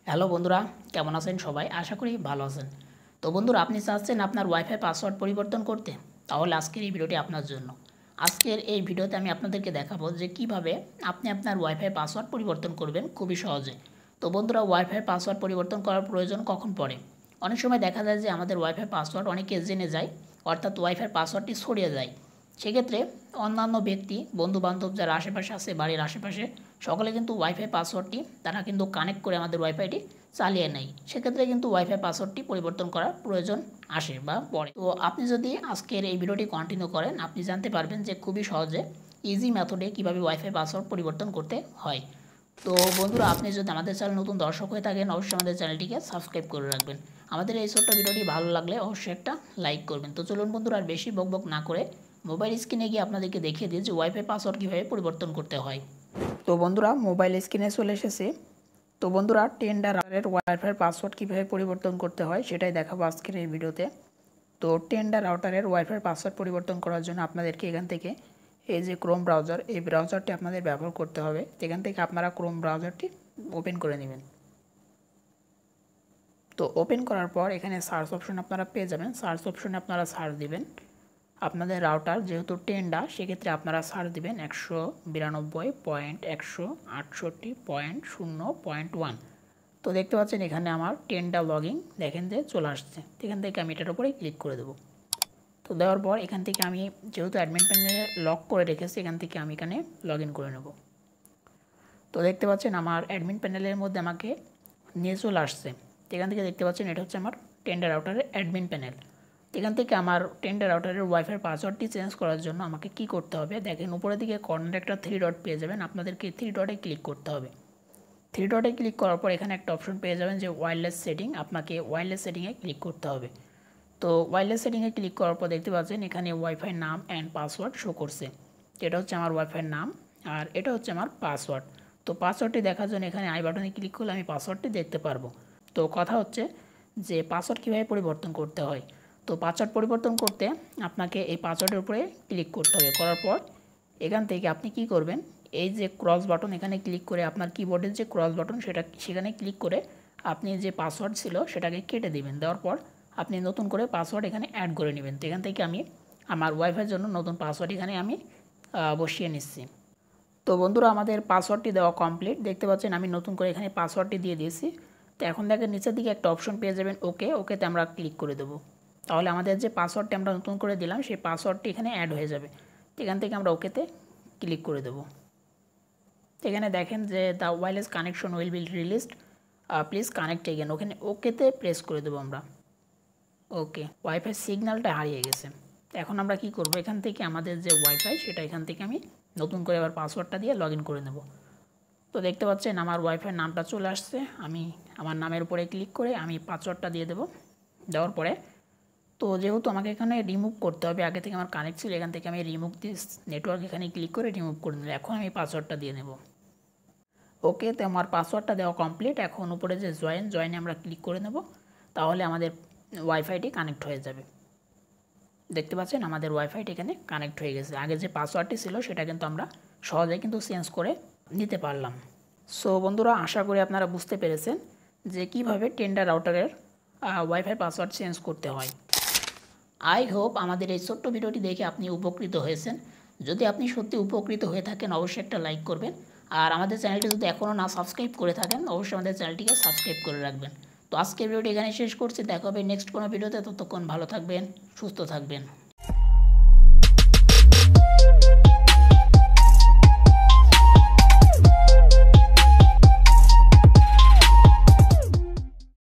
Hello বন্ধুরা, কেমন আছেন সবাই? আশা করি ভালো আছেন। তো বন্ধুরা, আপনি চাচ্ছেন আপনার ওয়াইফাই পাসওয়ার্ড পরিবর্তন করতে? তাহলে আজকের এই ভিডিওটি আপনার জন্য। আজকের এই ভিডিওতে আমি আপনাদেরকে দেখাবো যে কিভাবে আপনি আপনার ওয়াইফাই পাসওয়ার্ড পরিবর্তন করবেন খুবই সহজে। তো বন্ধুরা, ওয়াইফাই পাসওয়ার্ড পরিবর্তন করার প্রয়োজন কখন পড়ে? অনেক সময় দেখা যায় যে আমাদের ওয়াইফাই পাসওয়ার্ড অনেকে জেনে যায়, অর্থাৎ ওয়াইফাই পাসওয়ার্ডটি ছড়িয়ে যায়। সেক্ষেত্রে অন্যান্য ব্যক্তি, বন্ধুবান্ধব যারা আশেপাশে আছে, বাড়ির আশেপাশে, সকলে কিন্তু ওয়াইফাই পাসওয়ার্ডটি তারা কিন্তু কানেক্ট করে আমাদের ওয়াইফাইটি চালিয়ে নেয়। সেক্ষেত্রে কিন্তু ওয়াইফাই পাসওয়ার্ডটি পরিবর্তন করার প্রয়োজন আসে বা পড়ে। তো আপনি যদি আজকের এই ভিডিওটি কন্টিনিউ করেন, আপনি জানতে পারবেন যে খুবই সহজে ইজি মেথডে কীভাবে ওয়াইফাই পাসওয়ার্ড পরিবর্তন করতে হয়। তো বন্ধুরা, আপনি যদি আমাদের চ্যানেল নতুন দর্শক হয়ে থাকেন, অবশ্যই আমাদের চ্যানেলটিকে সাবস্ক্রাইব করে রাখবেন। আমাদের এই ছোট্ট ভিডিওটি ভালো লাগলে অবশ্যই একটা লাইক করবেন। তো চলুন বন্ধুরা, আর বেশি বকবক না করে মোবাইল স্ক্রিনে গিয়ে আপনাদেরকে দেখিয়ে দিই যে ওয়াইফাই পাসওয়ার্ড কীভাবে পরিবর্তন করতে হয়। তো বন্ধুরা, মোবাইল স্ক্রিনে চলে এসেছে। তো বন্ধুরা, টেন্ডারের ওয়াইফাই পাসওয়ার্ড কীভাবে পরিবর্তন করতে হয় সেটাই দেখাবো আজকের এই ভিডিওতে। তো টেন্ডার রাউটারের ওয়াইফাই পাসওয়ার্ড পরিবর্তন করার জন্য আপনাদেরকে এখান থেকে এই যে ক্রোম ব্রাউজার, এই ব্রাউজারটি আপনাদের ব্যবহার করতে হবে। এখান থেকে আপনারা ক্রোম ব্রাউজারটি ওপেন করে নেবেন। তো ওপেন করার পর এখানে সার্চ অপশন আপনারা পেয়ে যাবেন। সার্চ অপশনে আপনারা সার্চ দিবেন আপনাদের রাউটার যেহেতু টেন্ডা, সেক্ষেত্রে আপনারা সার্চ দিবেন 192.168.0.1। তো দেখতে পাচ্ছেন এখানে আমার টেন্ডা লগইন দেখেন যে চলে আসছে। এখান থেকে আমি এটার উপরে ক্লিক করে দেবো। তো দেওয়ার পর এখান থেকে আমি যেহেতু অ্যাডমিন প্যানেলে লক করে রেখেছি, এখান থেকে আমি এখানে লগ ইন করে নেব। তো দেখতে পাচ্ছেন আমার অ্যাডমিন প্যানেলের মধ্যে আমাকে নিয়ে চলে আসছে। এখান থেকে দেখতে পাচ্ছেন এটা হচ্ছে আমার টেন্ডার রাউটারের অ্যাডমিন প্যানেল। এখান থেকে আমার টেন্ডার রাউটারের ওয়াইফাই পাসওয়ার্ডটি চেঞ্জ করার জন্য আমাকে কি করতে হবে, দেখেন উপরের দিকে কর্নারে একটা 3 ডট পেয়ে যাবেন। আপনাদেরকে 3 ডটে ক্লিক করতে হবে। 3 ডটে ক্লিক করার পর এখানে একটা অপশন পেয়ে যাবেন যে ওয়্যারলেস সেটিং। আপনাকে ওয়্যারলেস সেটিংয়ে ক্লিক করতে হবে। তো ওয়্যারলেস সেটিংয়ে ক্লিক করার পর দেখতে পাচ্ছেন এখানে ওয়াইফাই নাম অ্যান্ড পাসওয়ার্ড শো করছে। এটা হচ্ছে আমার ওয়াইফাইয়ের নাম আর এটা হচ্ছে আমার পাসওয়ার্ড। তো পাসওয়ার্ডটি দেখার জন্য এখানে আই বাটনে ক্লিক করলে আমি পাসওয়ার্ডটি দেখতে পারবো। তো কথা হচ্ছে যে পাসওয়ার্ড কীভাবে পরিবর্তন করতে হয়। তো পাসওয়ার্ড পরিবর্তন করতে আপনাকে এই পাসওয়ার্ডের উপরে ক্লিক করতে হবে। করার পর এখান থেকে আপনি কি করবেন, এই যে ক্রস বাটন এখানে ক্লিক করে আপনার কিবোর্ডের যে ক্রস বাটন সেখানে ক্লিক করে আপনি যে পাসওয়ার্ড ছিল সেটাকে কেটে দিবেন। দেওয়ার পর আপনি নতুন করে পাসওয়ার্ড এখানে অ্যাড করে নেবেন। তো এখান থেকে আমি আমার ওয়াইফাইয়ের জন্য নতুন পাসওয়ার্ড এখানে আমি বসিয়ে নিচ্ছি। তো বন্ধুরা, আমাদের পাসওয়ার্ডটি দেওয়া কমপ্লিট। দেখতে পাচ্ছেন আমি নতুন করে এখানে পাসওয়ার্ডটি দিয়ে দিয়েছি। তো এখন দেখেন নিচের দিকে একটা অপশন পেয়ে যাবেন ওকেতে আমরা ক্লিক করে দেবো। তাহলে আমাদের যে পাসওয়ার্ডটি আমরা নতুন করে দিলাম সেই পাসওয়ার্ডটি এখানে অ্যাড হয়ে যাবে। এখান থেকে আমরা ওকেতে ক্লিক করে দেবো। এখানে দেখেন যে the wireless connection will be released, please connect again, ওখানে ওকেতে প্রেস করে দেবো আমরা। ওকে, ওয়াইফাই সিগন্যালটা হারিয়ে গেছে। এখন আমরা কি করব, এখান থেকে আমাদের যে ওয়াইফাই সেটা এখান থেকে আমি নতুন করে আবার পাসওয়ার্ডটা দিয়ে লগ ইন করে নেব। তো দেখতে পাচ্ছেন আমার ওয়াইফাইয়ের নামটা চলে আসছে। আমি আমার নামের উপরে ক্লিক করে আমি পাসওয়ার্ডটা দিয়ে দেব। দেওয়ার পরে তো যেহেতু আমাকে এখানে রিমুভ করতে হবে, আগে থেকে আমার কানেক্ট ছিল, এখান থেকে আমি রিমুভ দিস নেটওয়ার্ক এখানে ক্লিক করে রিমুভ করে নিলাম। এখন আমি পাসওয়ার্ডটা দিয়ে নেব। ওকে, তো আমার পাসওয়ার্ডটা দেওয়া কমপ্লিট। এখন উপরে যে জয়েনে আমরা ক্লিক করে নেব। তাহলে আমাদের ওয়াইফাইটি কানেক্ট হয়ে যাবে। দেখতে পাচ্ছেন আমাদের ওয়াইফাইটি এখানে কানেক্ট হয়ে গেছে। আগে যে পাসওয়ার্ডটি ছিল সেটা কিন্তু আমরা সহজেই কিন্তু চেঞ্জ করে নিতে পারলাম। সো বন্ধুরা, আশা করি আপনারা বুঝতে পেরেছেন যে কিভাবে টেন্ডার রাউটারের ওয়াইফাই পাসওয়ার্ড চেঞ্জ করতে হয়। আই হোপ আমাদের এই ছোট্ট ভিডিওটি দেখে আপনি উপকৃত হয়েছেন। যদি আপনি সত্যি উপকৃত হয়ে থাকেন অবশ্যই একটা লাইক করবেন। আর আমাদের চ্যানেলটি যদি এখনও না সাবস্ক্রাইব করে থাকেন অবশ্যই আমাদের চ্যানেলটিকে সাবস্ক্রাইব করে রাখবেন। তো আজকের ভিডিওটি এখানে শেষ করছি। দেখা হবে নেক্সট কোনো ভিডিওতে। ততক্ষণ ভালো থাকবেন, সুস্থ থাকবেন।